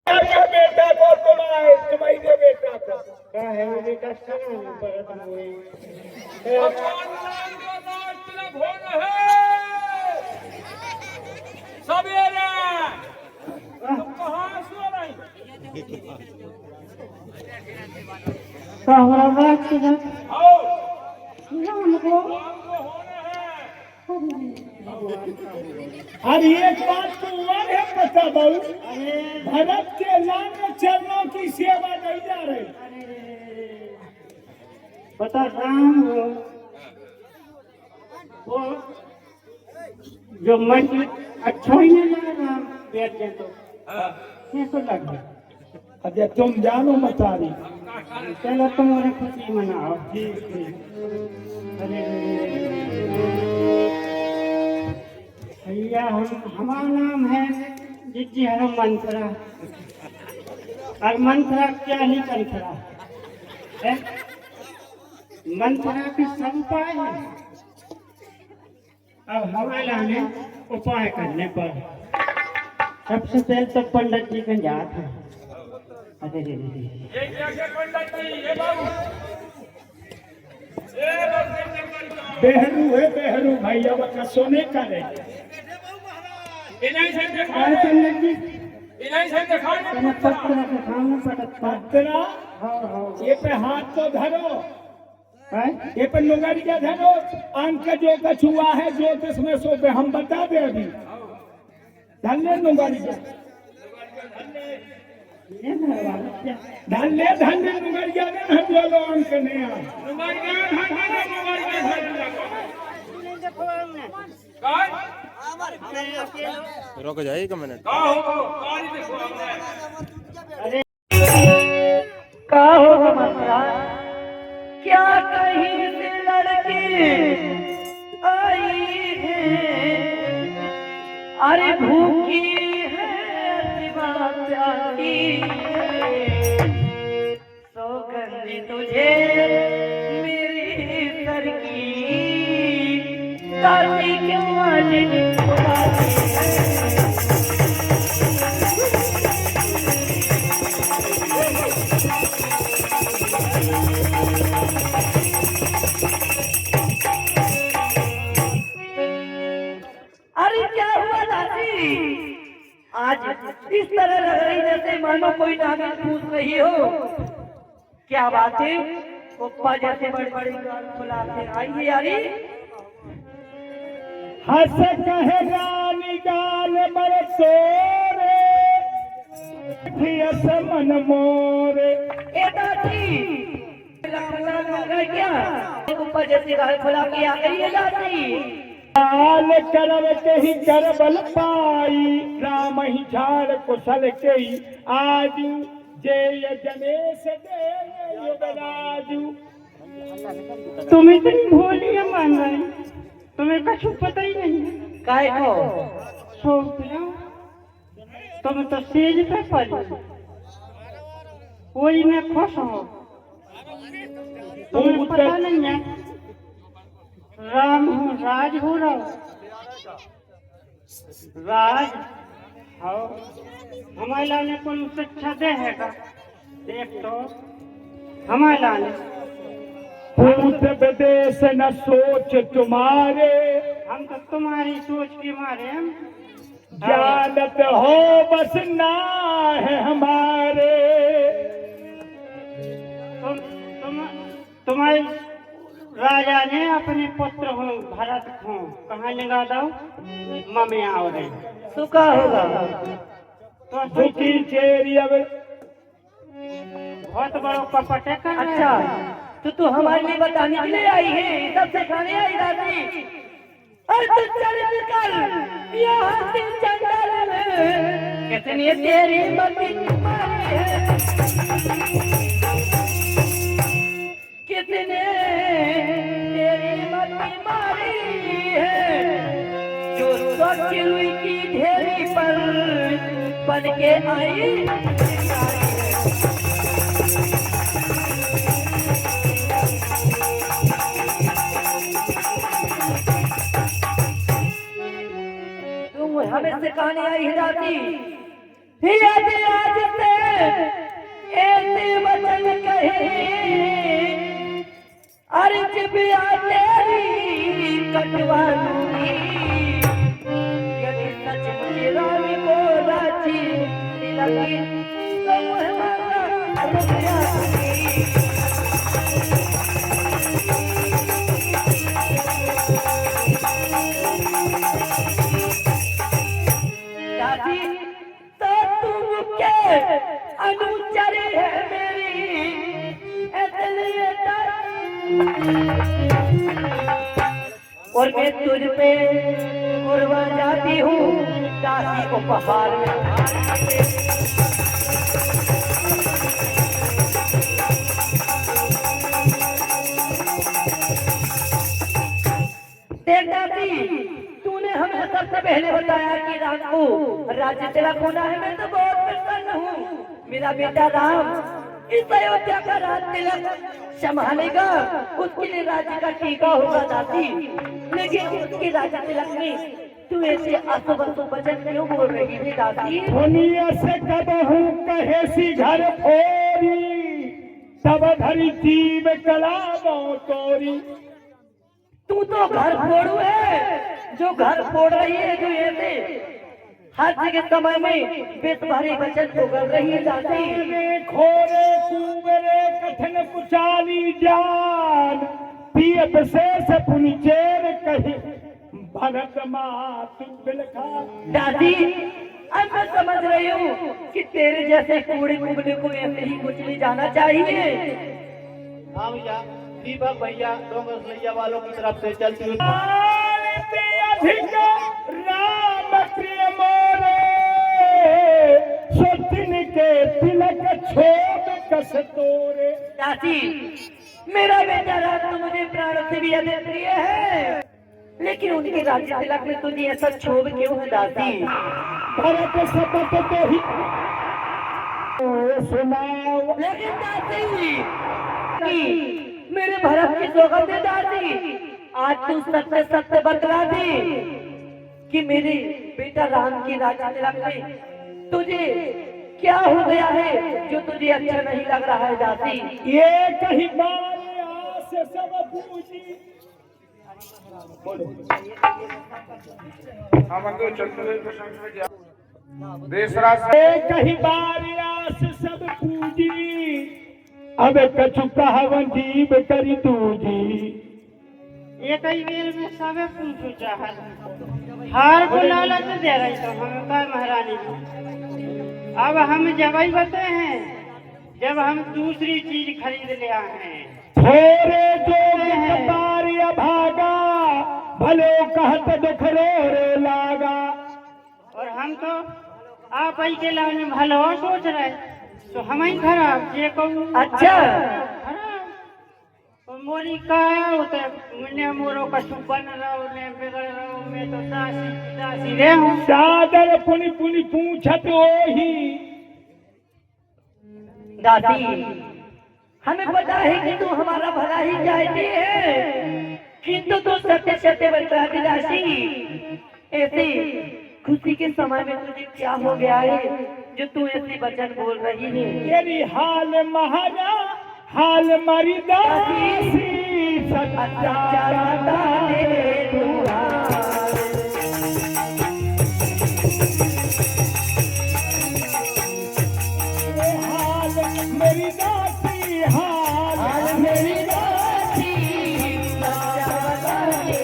क्या बेटा को तुम्हारे बेटा को क्या है बेटा सना परत मोई भगवान का दास तिलक हो रहे सवेरे तुम कहाँ सो रही हमारा बात तिलक आओ राम को हो रहे अरे एक बात तो और है पता बहु भरत के लाल चरणों की सेवा नहीं जा रही पता राम वो जो मन अच्छा ही नहीं लगा राम बैठे तो कैसे लग गया अजय तुम जानो मतारी चलो तुम्हारे खुशी मनाओ ठीक अरे भैया हमारा नाम है जिज्जी हरम मंत्रा और मंत्रा क्या ही कंत्रा है मंत्रा के सब उपाय है अब हमारा ने उपाय करने पर सबसे पहले तो पंडित जी का जात है अरे ये क्या क्या पंडित जी ये बाबू बेहरू है बेहरू भैया का सोने का रे इन्हीं से देखा और पंडित जी इन्हीं से देखा तुम्हें पत्र के खाना पड़ता तेरा हाँ ये पे हाथ तो धरो है ये पे लुगारिया धरो अंक जो कछुआ है जो इसमें सो पे हम बता दे अभी धन्य लुगारिया ये भगवान क्या धन्य लुगारिया ने हम जो लो अंक नहीं आ रुक जाइए एक मिनट का होगा मसला क्या कहीं से लड़की आई है अरे भूखी है सिवा प्यासी है सौगंध तुझे मेरी सर की दादी क्यों आज बुलाती है आज इस तरह लग रही जैसे मानो कोई नागिन पूछ रही हो क्या बात है पप्पा जैसे बड़ी बड़ी गाल फुलाते आइए यारी हंस कहे गाली गाल बरसोरे ठियस मन मोरे ए दादी लाल मिल गए क्या पप्पा जैसे गाल फुला के आ गई है दादी लाल करव के ही कर बल पाई राम ही झाड़ कुशल के ही आजू जय जनेश दे युगराजू तुम्हें तो भूलिए मान रही तुम्हें कछु पता ही नहीं काय को सोचना तुम तो सेज पे पड़ी कोई में खुश हो तुम्हें पता नहीं है राम हो राज हो रहा राज हो हमारे लाने को शिक्षा दे है का देख तो हमारे लाने भूत विदेश न सोच तुम्हारे हम तो तुम्हारी सोच के मारे हम जानत हो बस ना है हमारे तुम्हारे राजा ने अपने पुत्र हो भरत को कहाँ लगा दो ममे आओ रहे सुखा होगा तो दुखी चेरी अब बहुत बड़ो कपट है कर अच्छा तो हमारे लिए बताने के लिए आई है सब सिखाने आई दादी अरे तू चल निकल यहाँ से जंगल में कितनी तेरी मती मारी है कितने तेरी मती मारी है जो सोचलुई की ढेरी पर बन के आई तुम हमें सिखाने आई है दादी आज लगी तो मुहम्मद रुपया दादी तो तुम के अनुचर है मेरी इसलिए और मैं तुझ पे कुर्बान जाती हूँ दादी को पहाड़ में देख दादी तूने हमें सबसे पहले बताया कि राम को राज्य तिलक होना है। मैं तो बहुत प्रसन्न हूँ। मेरा बेटा राम इस अयोध्या का राज तिलक संभालेगा, उसके लिए राज्य का टीका होगा दादी। लेकिन उसके राज्य तिलक में तू ऐसे अशुभ अशुभ वचन क्यों बोल रही है दादी? दुनिया से कबहू कहे सी घर फोरी, तब धरी जीव कला तोरी। तू तो घर फोड़ू है, जो घर फोड़ रही है, जो ऐसे हर जगह समय में बेस भरे वचन तो कर रही है दादी। खोरे कुबरे कठिन कुचाली जान, पियत शेष पुनिचेर कही भरत मात बिलखा। दादी अब मैं समझ रही हूँ कि तेरे जैसे कूड़े कुबड़े को ऐसे ही कुचली जाना चाहिए। हाँ भैया, दीपक भैया डोंगर सैया वालों की तरफ से चलती हुई अधिक राम प्रिय मोरे, सोचिन के तिलक छोड़ कस तोरे। दादी मेरा बेटा राम तो मुझे प्राण से भी अधिक प्रिय है, लेकिन उनके राज्य तिलक में तुझे ऐसा क्षोभ क्यों है दादी? भरत शपथ तो ही सुनाओ। लेकिन दादी मेरे भरत की सौगंध है दादी, आज तू सत्य सत्य बतला दे कि मेरे बेटा राम की राज्य तिलक में तुझे क्या हो गया है जो तुझे अच्छा नहीं लग रहा है दादी? ये कहीं बारे आस सब पूजी। कहीं बारे आस सब पूजी, अब कछु कहवन जीव करी दूजी। एक ही बेर में सबे पूछो चाहत, हार को लालच दे रही तो हमें का महारानी जी। अब हम जवाई बते हैं जब हम दूसरी चीज खरीद ले आए हैं। थोरे जो बारिया भागा, भले कहत दुख रे लागा। और हम तो आप ही के लाने भलो सोच रहे, तो हम ही खराब ये कहूँ। अच्छा मोरी का होता मुन्ने मोरो का सुबन रहो ने बिगड़ रहो, मैं तो दासी रे हूँ। सादर पुनि पुनि पूछत ओही। दादी हमें पता है कि तू हमारा भला ही चाहती है, किंतु तू सत्य सत्य बता दी दासी। ऐसे खुशी के समय में तुझे क्या हो गया है जो तू ऐसे वचन बोल रही है? तेरी हाल महारा हाल मरी दासी, सच्चा दे दुआ। हाल मेरी दासी, हाल मेरी दासी, सच्चा दे।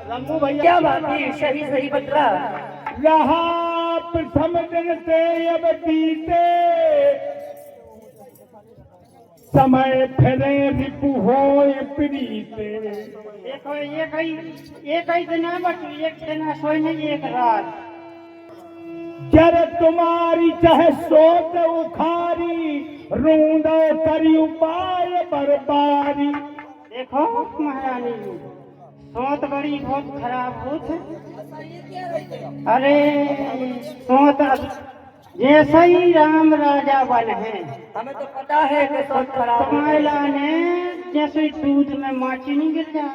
रंगू भैया क्या बात है, सही सही बतला। रहा प्रथम दिन ते अब बीते, समय फिरे रिपु होय प्रीते। देखो एक ही दिन बट एक दिन सोई नहीं एक रात। जर तुम्हारी चाहे सोत उखारी रूंदो करी उपाय बरबारी। देखो महारानी जी, सोत बड़ी बहुत खराब होत है। अरे सोत जैसे ही राम राजा बन है, हमें तो पता है कि सोच खराब है। कमाइला ने जैसे दूध में माची नहीं गिर जा,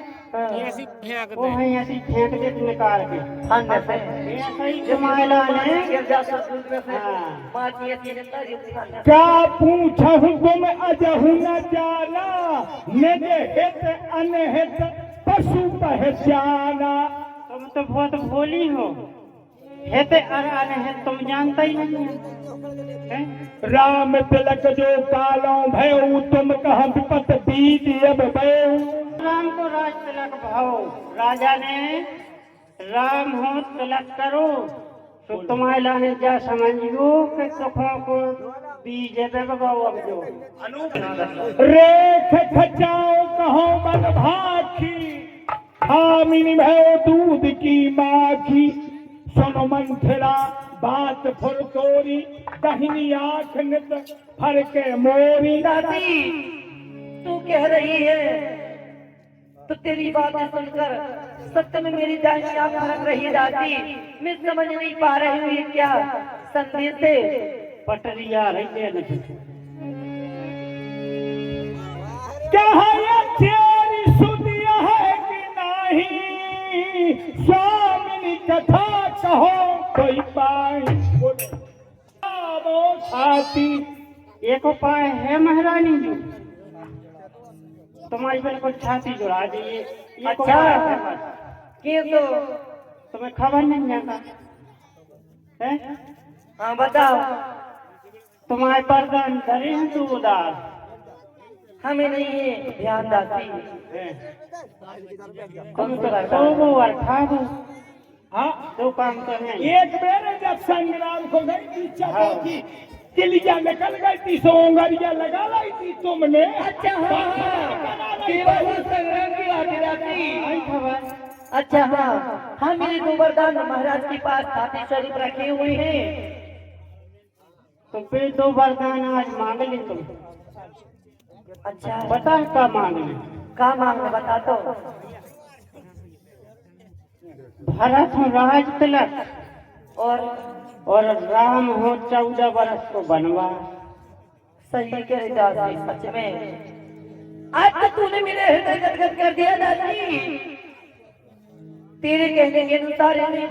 ऐसी फेंक वो है ऐसी फेंक दे निकाल के। अंदर से ऐसा ही कमाइला ने गिर जाता दूध में से हाँ। बात ये थी ना ये क्या पूछहु तुम अजहु न जाना, निज हित अनहित पशु पहचाना। तुम तो बहुत भोली हो, हेते अरान है तुम जानता ही नहीं है। राम तिलक जो कालों भयऊ, तुम कह विपत बीत अब भयऊ। राम को राज तिलक भाओ, राजा ने राम हो तिलक करो, तो तुम्हारे लाने जा समझियो कि सुखों को बीज दबाओ। अब जो रेख खचाओ कहो मन भाखी, हामिनी भयो दूध की माखी। सुनो मंथरा बात फुर तोरी, दहिनी आंख नित फर के मोरी। दादी तू कह रही है तो तेरी बातें सुनकर सत्य में मेरी दाहिनी आंख फरक रही है। दादी मैं समझ नहीं पा रही हूँ ये क्या संदेश है। पटरिया रही है नहीं। कहा तेरी सुनिया है कि नहीं, स्वामिनी कथा कहो कोई पाई। छाती एक उपाय है महारानी जी, तुम्हारी बिल्कुल छाती जुड़ा दीजिए। एक अच्छा। उपाय है बस। कि तो तुम्हें खबर नहीं आता है? हाँ बताओ। तुम्हारे प्रधान धरे हैं तू उदार हमें नहीं है ध्यान दादी। तुम तो सोवो और खावो, हाँ दो काम तो है। एक बेर जब संग्राम को गई थी चकों की किलिया निकल गई थी, सोंगरिया लगा लाई थी तुमने। अच्छा हाँ केवल संग्राम की बात है दादी। आई खबर। अच्छा हाँ हाँ मेरे दो वरदान महाराज के पास खाते शरीफ रखे हुए हैं। तो फिर दो वरदान आज मांग ले तुम। अच्छा बता क्या मांगने? क्या मांगना बता तो। भरत हो राज तिलक और राम हो 14 वर्ष को बनवास। सही कह रही दादी सच में आज तो तूने मेरे हृदय गदगद कर दिया दादी। तेरे कहने के अनुसार ही नहीं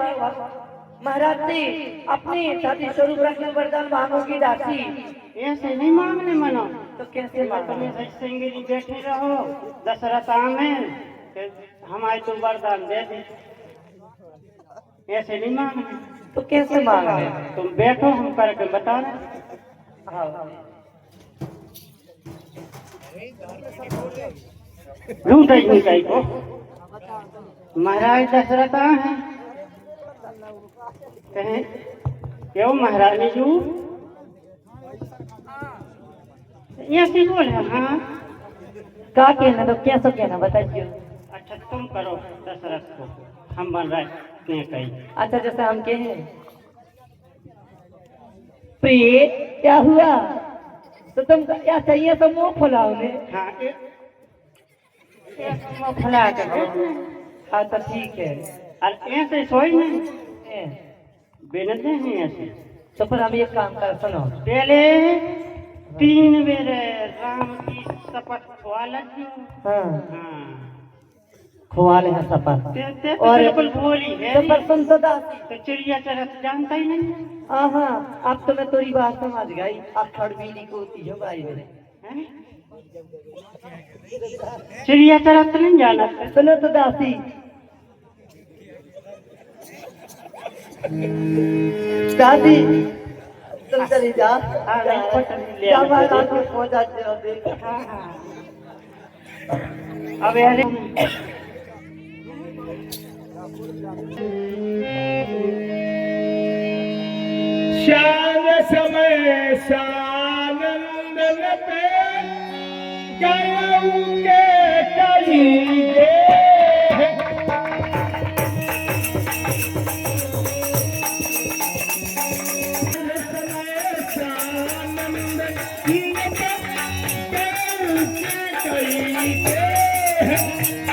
महाराज से अपने साथी स्वरूप रखने वरदान मांगोगी दासी। ऐसे नहीं मांगने मनो तो कैसे मांगोगे? तुम्हें सिंगरी बैठे रहो दशरथ आमेन, हमारे तो वरदान दे दे। ऐसे नहीं मांगने। तो कैसे मांगोगे? तुम बैठो हम करके बता रहे। ढूंढ नहीं को महाराज दशरथ हैं, कहें क्यों महारानी जी ऐसी बोल है। हाँ क्या कहना तो कैसे कहना बताइए। अच्छा तुम करो दशरथ को, हम बन रहे हैं कहीं। अच्छा जैसे हम कहें प्रिय क्या हुआ तो तुम क्या चाहिए तो मुंह फुलाओ ने। हाँ फैला के हाँ तो ठीक है। और ऐसे सोई नहीं बिनते हैं ऐसे। तो फिर हम एक काम कर सुनो। पहले 3 बेर राम की शपथ खुआ लगी। हाँ हाँ खुआ ले शपथ। तो और बिल्कुल भोली है तो पर सुन तो दासी। तो चिड़िया चरत जानता ही नहीं हाँ अब तो मैं तेरी बात समझ गई। अखड़ बिजली को होती है भाई मेरे। है? चिड़िया चरत नहीं जाना। सुनो तो दासी दादी तुम चली जा। हाँ, नहीं, पटरी ले जा आना। महाराज को खो जाते हो देख। हाँ, हाँ। अब यार श्याम समय सानंद पे गयऊ के कई गे। है